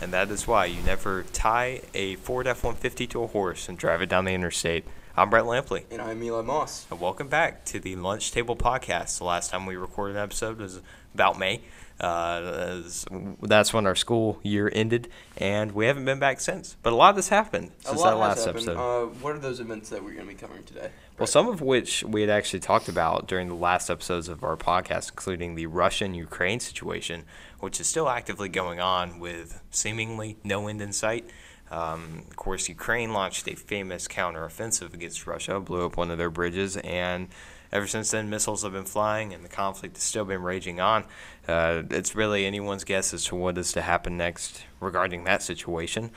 and that is why you never tie a Ford F-150 to a horse and drive it down the interstate. I'm Brett Lampley. And I'm Eli Moss. And welcome back to the Lunch Table Podcast. The last time we recorded an episode was about May. That's when our school year ended, and we haven't been back since. But a lot has happened since that last episode. What are those events that we're going to be covering today? Well, some of which we had actually talked about during the last episodes of our podcast, including the Russia-Ukraine situation, which is still actively going on with seemingly no end in sight. Of course, Ukraine launched a famous counteroffensive against Russia, blew up one of their bridges, and ever since then, missiles have been flying, and the conflict has still been raging on. It's really anyone's guess as to what is to happen next regarding that situation.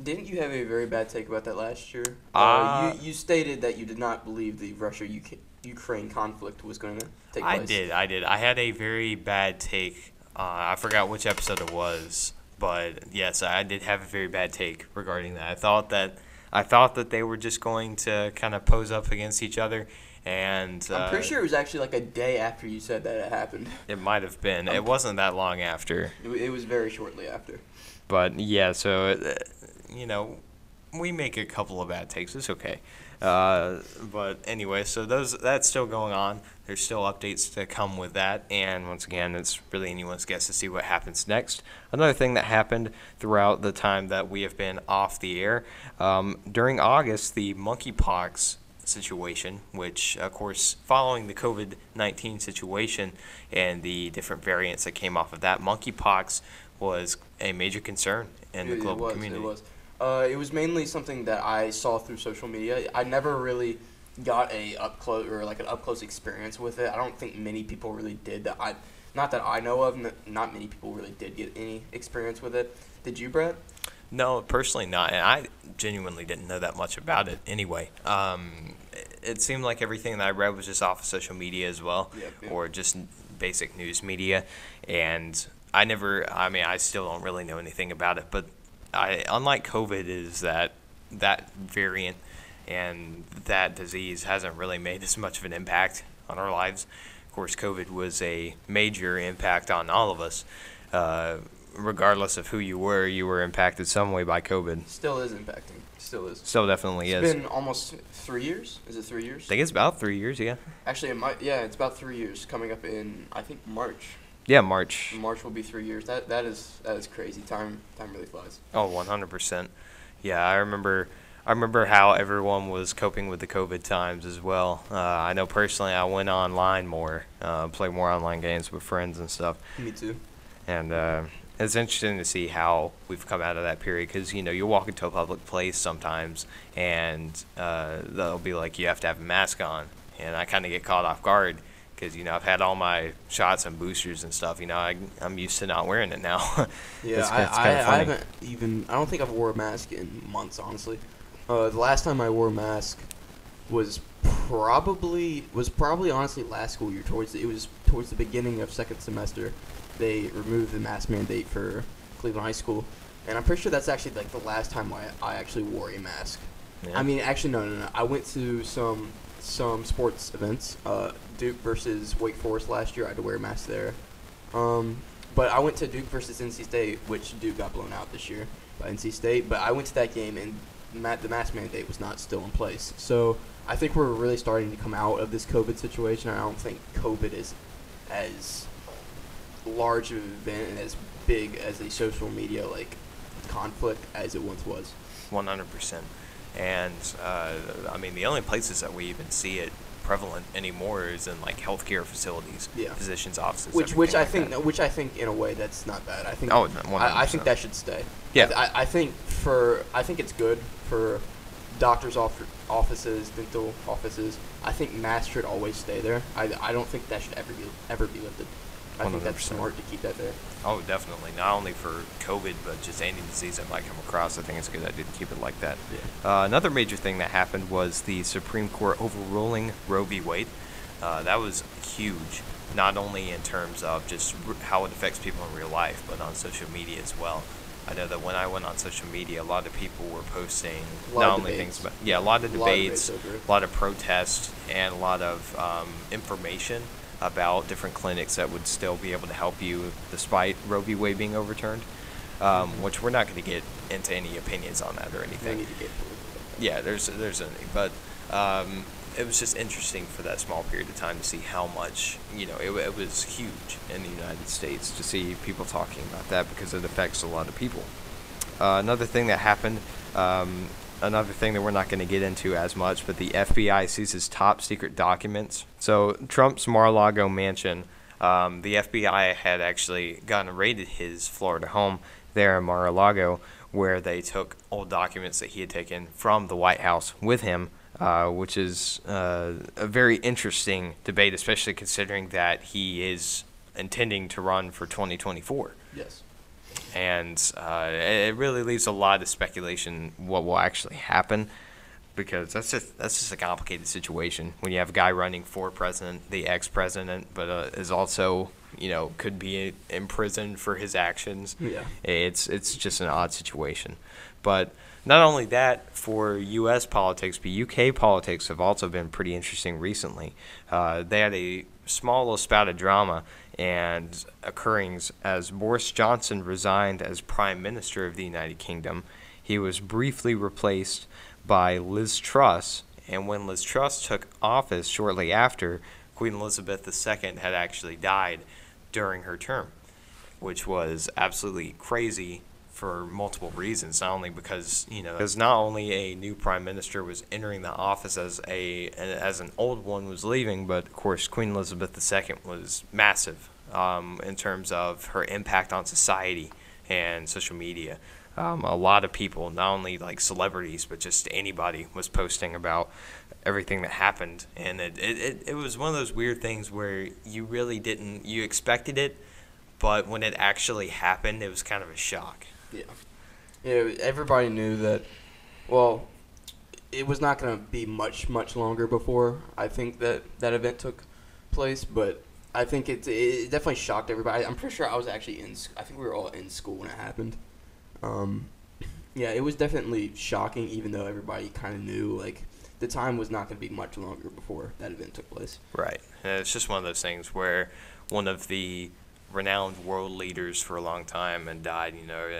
Didn't you have a very bad take about that last year? You stated that you did not believe the Russia-Ukraine conflict was going to take place. I did. I had a very bad take. I forgot which episode it was. But yes, I did have a very bad take regarding that. I thought that they were just going to kind of pose up against each other, and I'm pretty sure it was actually like a day after you said that it happened. It might have been. It wasn't that long after. It was very shortly after. But yeah, so we make a couple of bad takes. It's okay. But anyway, so that's still going on. There's still updates to come with that, and once again, it's really anyone's guess to see what happens next. Another thing that happened throughout the time that we have been off the air, during August, the monkeypox situation, which, of course, following the COVID-19 situation and the different variants that came off of that, monkeypox was a major concern in the global community. It was mainly something that I saw through social media. I never really got an up close experience with it. I don't think many people really did. Not that I know of. Not many people really did get any experience with it. Did you, Brett? No, personally not, and I genuinely didn't know that much about it anyway. It seemed like everything that I read was just off of social media as well, yep. Or just basic news media, and I still don't really know anything about it, but unlike COVID, is that variant and that disease hasn't really made as much of an impact on our lives. Of course, COVID was a major impact on all of us. Regardless of who you were impacted some way by COVID. Still is impacting. Still is. Still definitely is. It's been almost 3 years. Is it 3 years? I think it's about 3 years, yeah. Actually, it's about 3 years. Coming up in, I think, March. Yeah, March. March will be 3 years. That is crazy. Time really flies. Oh, 100%. Yeah, I remember how everyone was coping with the COVID times as well. I know personally I went online more, played more online games with friends and stuff. Me too. And it's interesting to see how we've come out of that period because, you walk into a public place sometimes and they'll be like, you have to have a mask on. And I kind of get caught off guard because, I've had all my shots and boosters and stuff. I'm used to not wearing it now. Yeah, I don't think I've wore a mask in months, honestly. The last time I wore a mask was probably honestly last school year. It was towards the beginning of second semester. They removed the mask mandate for Cleveland High School, and I'm pretty sure that's actually like the last time I actually wore a mask. Yeah. I mean, actually, no. I went to some sports events. Duke versus Wake Forest last year, I had to wear a mask there. But I went to Duke versus NC State, which Duke got blown out this year by NC State. But I went to that game, and the mask mandate was not still in place. So I think we're really starting to come out of this COVID situation. I don't think COVID is as large of an event and as big as a social media conflict as it once was. 100%. And the only places that we even see it prevalent anymore is in healthcare facilities, physicians' offices. Which I think in a way that's not bad. I think. 100%. I think that should stay. Yeah. I think it's good for doctors' offices, dental offices. I think masks should always stay there. I don't think that should ever be lifted. I think that's smart to keep that there. Oh, definitely. Not only for COVID, but just any disease that might come across. I think it's a good idea to keep it like that. Yeah. Another major thing that happened was the Supreme Court overruling Roe v. Wade. That was huge, not only in terms of just how it affects people in real life, but on social media as well. I know that when I went on social media, a lot of people were posting a lot of debates, a lot of protests, and a lot of information about different clinics that would still be able to help you despite Roe v. Wade being overturned. which we're not going to get into any opinions on that or No anything. need to get political. Yeah, there's any, but it was just interesting for that small period of time to see how much, it was huge in the United States to see people talking about that because it affects a lot of people. Another thing that happened, another thing that we're not going to get into as much, but the FBI seizes top secret documents. So Trump's Mar-a-Lago mansion, the FBI had actually gone and raided his Florida home there in Mar-a-Lago, where they took old documents that he had taken from the White House with him, which is a very interesting debate, especially considering that he is intending to run for 2024. Yes. And it really leaves a lot of speculation what will actually happen, because that's just a complicated situation when you have a guy running for president, the ex-president, but is also could be imprisoned for his actions. Yeah. It's just an odd situation. But not only that, for U.S. politics, but U.K. politics have also been pretty interesting recently. They had a small little spout of drama and occurrings as Boris Johnson resigned as Prime Minister of the United Kingdom. He was briefly replaced by Liz Truss, and when Liz Truss took office shortly after, Queen Elizabeth II had actually died during her term, which was absolutely crazy for multiple reasons. Not only because not only a new prime minister was entering the office as an old one was leaving, but of course Queen Elizabeth II was massive in terms of her impact on society and social media. A lot of people, not only like celebrities, but just anybody, was posting about everything that happened, and it was one of those weird things where you expected it, but when it actually happened, it was kind of a shock. Yeah. Everybody knew that, well, it was not going to be much longer before I think that event took place, but I think it definitely shocked everybody. I'm pretty sure I was actually I think we were all in school when it happened. Yeah, it was definitely shocking, even though everybody kind of knew, like, the time was not going to be much longer before that event took place. Right. And it's just one of those things where one of the renowned world leaders for a long time and died,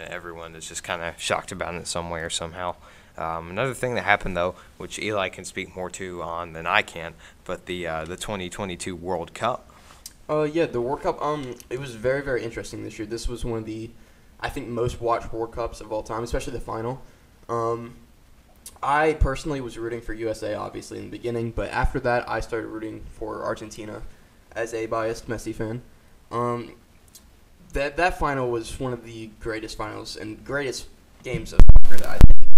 everyone is just kind of shocked about it some way or somehow. Another thing that happened, though, which Eli can speak more to on than I can, but the 2022 World Cup. Yeah, the World Cup, it was very, very interesting this year. This was one of the, I think, most watched World Cups of all time, especially the final. I personally was rooting for USA, obviously, in the beginning, but after that, I started rooting for Argentina as a biased Messi fan. That final was one of the greatest finals and greatest games of soccer that I think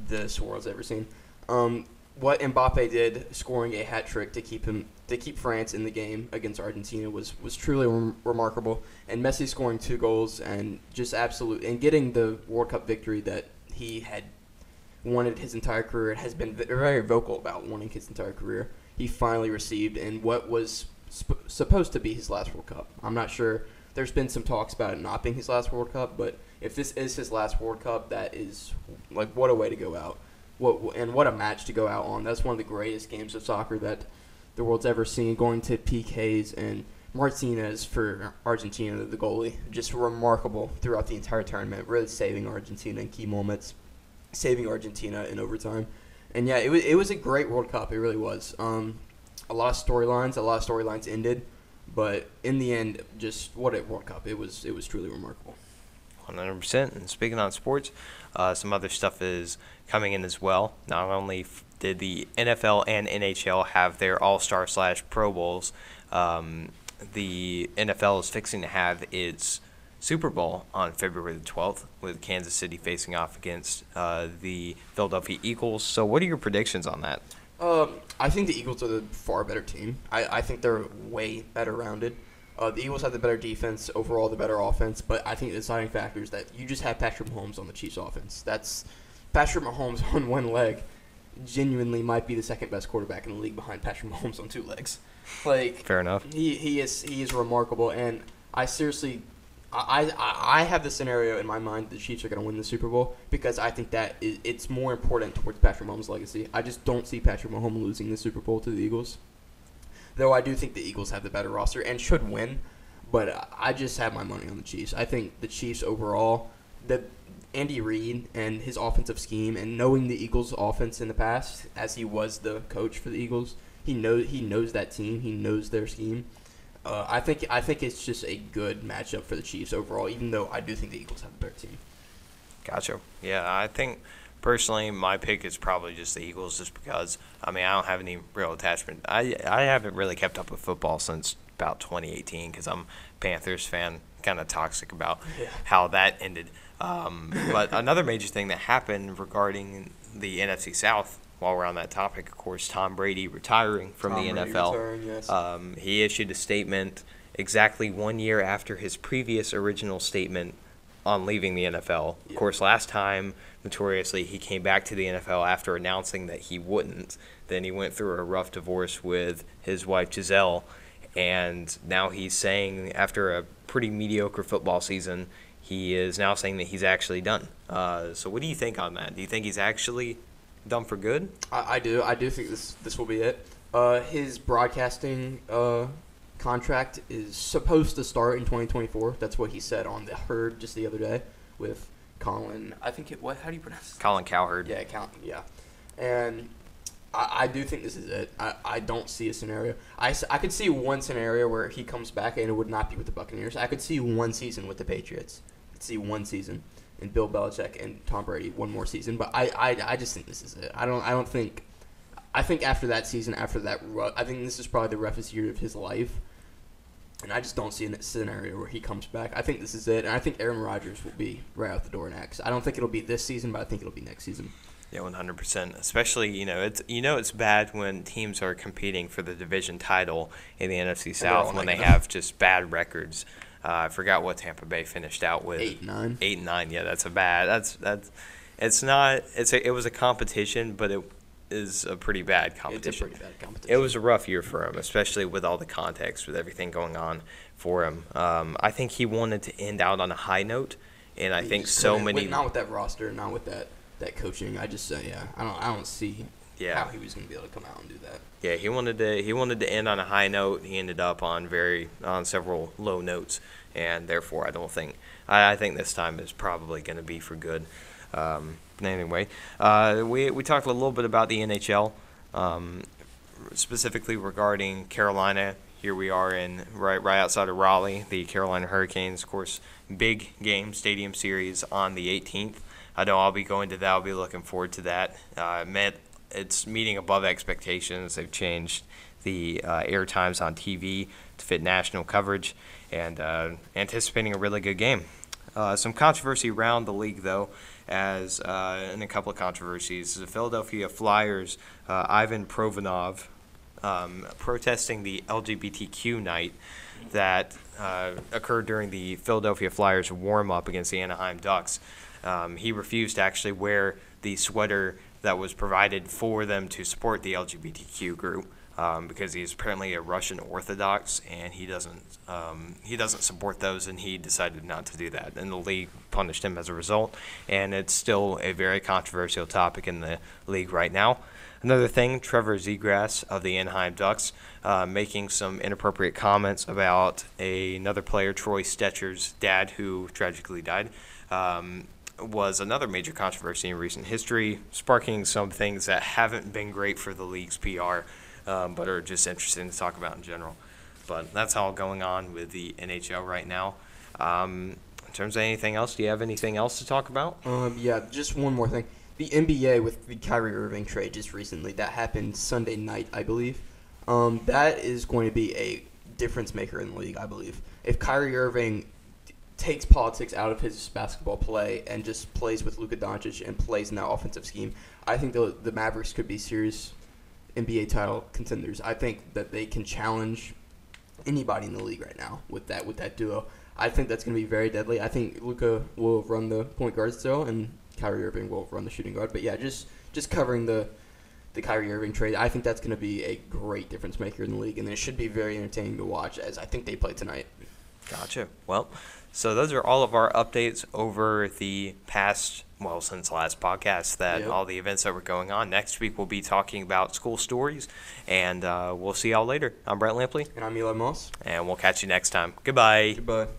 this world's ever seen. What Mbappe did, scoring a hat trick to keep France in the game against Argentina, was truly remarkable. And Messi scoring 2 goals and just and getting the World Cup victory that he had wanted his entire career, has been very vocal about wanting his entire career. He finally received in what was supposed to be his last World Cup. I'm not sure. There's been some talks about it not being his last World Cup, but if this is his last World Cup, that is, like, what a way to go out. What a match to go out on. That's one of the greatest games of soccer that the world's ever seen, going to PKs, and Martinez for Argentina, the goalie, just remarkable throughout the entire tournament, really saving Argentina in key moments, saving Argentina in overtime. And yeah, it was a great World Cup. It really was. A lot of storylines ended, but in the end, just what a World Cup. It was truly remarkable. 100%. And speaking on sports, some other stuff is coming in as well. Not only did the NFL and NHL have their All-Star / Pro Bowls, the NFL is fixing to have its Super Bowl on February the 12th, with Kansas City facing off against the Philadelphia Eagles. So what are your predictions on that? I think the Eagles are the far better team. I think they're way better rounded. The Eagles have the better defense, overall the better offense, but I think the deciding factor is that you just have Patrick Mahomes on the Chiefs offense. That's Patrick Mahomes on one leg genuinely might be the second best quarterback in the league behind Patrick Mahomes on 2 legs. Like, fair enough. He is remarkable, and I seriously I have the scenario in my mind that the Chiefs are going to win the Super Bowl because I think that it's more important towards Patrick Mahomes' legacy. I just don't see Patrick Mahomes losing the Super Bowl to the Eagles. Though I do think the Eagles have the better roster and should win, but I just have my money on the Chiefs. I think the Chiefs overall the Andy Reid and his offensive scheme, and knowing the Eagles' offense in the past, as he was the coach for the Eagles, he knows that team. He knows their scheme. I think it's just a good matchup for the Chiefs overall, even though I do think the Eagles have a better team. Gotcha. Yeah, I think personally my pick is probably just the Eagles, just because I don't have any real attachment. I haven't really kept up with football since about 2018 because I'm a Panthers fan, kind of toxic about how that ended. But another major thing that happened regarding the NFC South, while we're on that topic, of course, Tom Brady retiring from the NFL. Retiring, yes. He issued a statement exactly 1 year after his previous original statement on leaving the NFL. Of course, last time, notoriously, he came back to the NFL after announcing that he wouldn't. Then he went through a rough divorce with his wife, Giselle, and now he's saying, after a pretty mediocre football season, he is now saying that he's actually done. So what do you think on that? Do you think he's actually done for good? I do. I do think this will be it. His broadcasting contract is supposed to start in 2024. That's what he said on the Herd just the other day with Colin. How do you pronounce it? Colin Cowherd. Yeah. And I do think this is it. I don't see a scenario. I could see one scenario where he comes back and it would not be with the Buccaneers. I could see one season with the Patriots. I could see one season. And Bill Belichick and Tom Brady one more season, but I just think this is it. I think after that season, I think this is probably the roughest year of his life, and I just don't see a scenario where he comes back. I think this is it, and I think Aaron Rodgers will be right out the door next. I don't think it'll be this season, but I think it'll be next season. Yeah, 100%. Especially, it's bad when teams are competing for the division title in the NFC South when they have just bad records. I forgot what Tampa Bay finished out with. 8-9. 8-9. Yeah, that's a bad. It's not. It was a competition, but it is a pretty bad competition. It's a pretty bad competition. It was a rough year for him, especially with all the context, with everything going on for him. I think he wanted to end out on a high note, and I think so many. Not with that roster, not with that coaching. I just say, I don't see how he was going to be able to come out and do that. Yeah, he wanted to end on a high note. He ended up on several low notes, and therefore I think this time is probably going to be for good. Anyway, we talked a little bit about the NHL, specifically regarding Carolina. Here we are right outside of Raleigh, the Carolina Hurricanes. Of course, big game, Stadium Series on the 18th. I know I'll be going to that. I'll be looking forward to that. It's meeting above expectations. They've changed the air times on TV to fit national coverage, and anticipating a really good game. Some controversy around the league, though, as in a couple of controversies. The Philadelphia Flyers, Ivan Provanov, protesting the LGBTQ night that occurred during the Philadelphia Flyers warm-up against the Anaheim Ducks. He refused to actually wear the sweater that was provided for them to support the LGBTQ group, because he's apparently a Russian Orthodox, and he doesn't support those, and he decided not to do that. And the league punished him as a result, and it's still a very controversial topic in the league right now. Another thing, Trevor Zegras of the Anaheim Ducks making some inappropriate comments about another player, Troy Stetcher's dad, who tragically died. Was another major controversy in recent history, sparking some things that haven't been great for the league's PR, but are just interesting to talk about in general. But that's all going on with the NHL right now. In terms of anything else, do you have anything else to talk about? Yeah, just one more thing. The NBA with the Kyrie Irving trade just recently, that happened Sunday night, I believe. That is going to be a difference maker in the league, I believe. If Kyrie Irving takes politics out of his basketball play and just plays with Luka Doncic and plays in that offensive scheme, I think the Mavericks could be serious NBA title contenders. I think that they can challenge anybody in the league right now with that duo. I think that's going to be very deadly. I think Luka will run the point guard still, and Kyrie Irving will run the shooting guard. But yeah, just covering the Kyrie Irving trade, I think that's going to be a great difference maker in the league, and it should be very entertaining to watch, as I think they play tonight. Gotcha. Well, so those are all of our updates over the past, since last podcast, all the events that were going on. Next week we'll be talking about school stories, and we'll see y'all later. I'm Brett Lampley. And I'm Eli Moss. And we'll catch you next time. Goodbye. Goodbye.